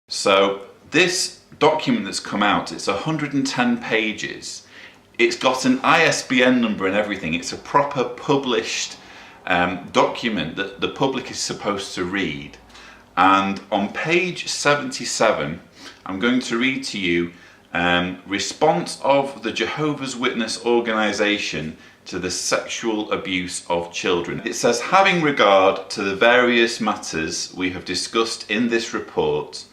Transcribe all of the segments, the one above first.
So this document that's come out, it's 110 pages. It's got an ISBN number and everything. It's a proper published document that the public is supposed to read. And on page 77, I'm going to read to you response of the Jehovah's Witness organization to the sexual abuse of children. It says, having regard to the various matters we have discussed in this report,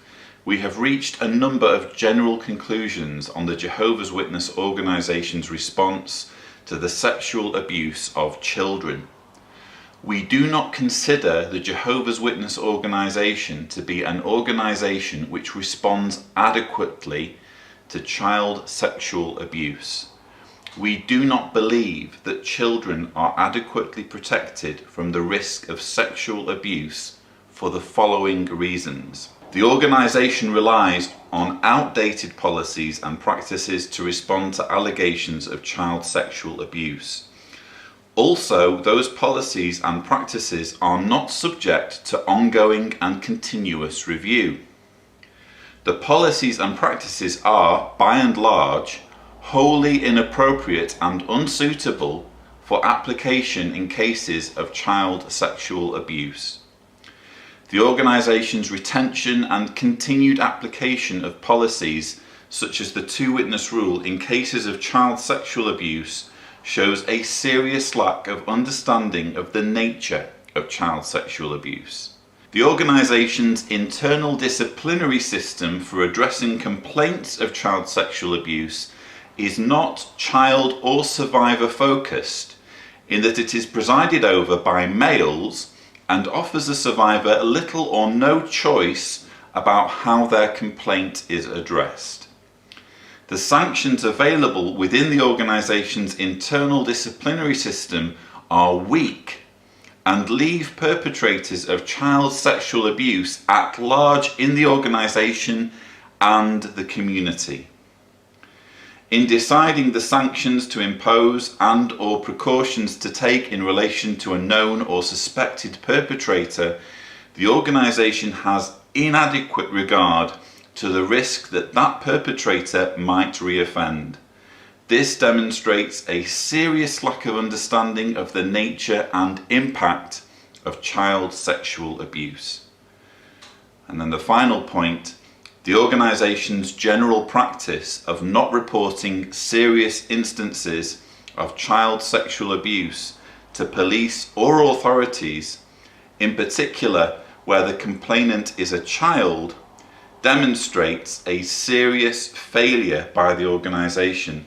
we have reached a number of general conclusions on the Jehovah's Witness organization's response to the sexual abuse of children. We do not consider the Jehovah's Witness organization to be an organization which responds adequately to child sexual abuse. We do not believe that children are adequately protected from the risk of sexual abuse for the following reasons. The organization relies on outdated policies and practices to respond to allegations of child sexual abuse. Also, those policies and practices are not subject to ongoing and continuous review. The policies and practices are, by and large, wholly inappropriate and unsuitable for application in cases of child sexual abuse. The organization's retention and continued application of policies such as the two-witness rule in cases of child sexual abuse shows a serious lack of understanding of the nature of child sexual abuse. The organization's internal disciplinary system for addressing complaints of child sexual abuse is not child or survivor focused, in that it is presided over by males and offers the survivor little or no choice about how their complaint is addressed. The sanctions available within the organization's internal disciplinary system are weak and leave perpetrators of child sexual abuse at large in the organization and the community. In deciding the sanctions to impose and or precautions to take in relation to a known or suspected perpetrator, the organization has inadequate regard to the risk that that perpetrator might reoffend. This demonstrates a serious lack of understanding of the nature and impact of child sexual abuse. And then the final point, the organization's general practice of not reporting serious instances of child sexual abuse to police or authorities, in particular where the complainant is a child, demonstrates a serious failure by the organization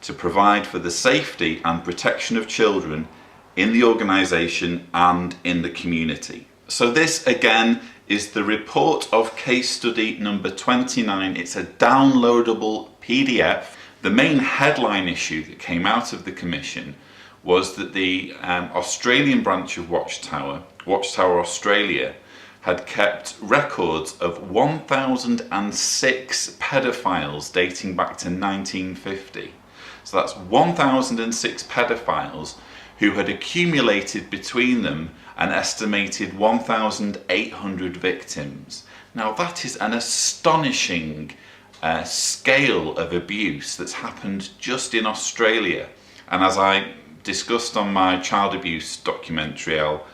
to provide for the safety and protection of children in the organization and in the community. So this again is the report of case study number 29. It's a downloadable PDF. The main headline issue that came out of the commission was that the Australian branch of Watchtower Australia, had kept records of 1,006 pedophiles dating back to 1950. So that's 1,006 pedophiles who had accumulated between them an estimated 1,800 victims. Now that is an astonishing scale of abuse that's happened just in Australia. And as I discussed on my child abuse documentary, I'll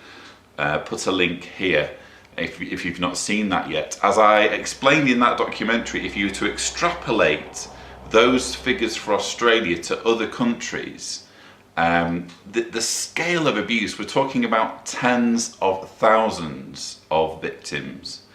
put a link here if you've not seen that yet. As I explained in that documentary, if you were to extrapolate those figures for Australia to other countries, the scale of abuse, we're talking about tens of thousands of victims.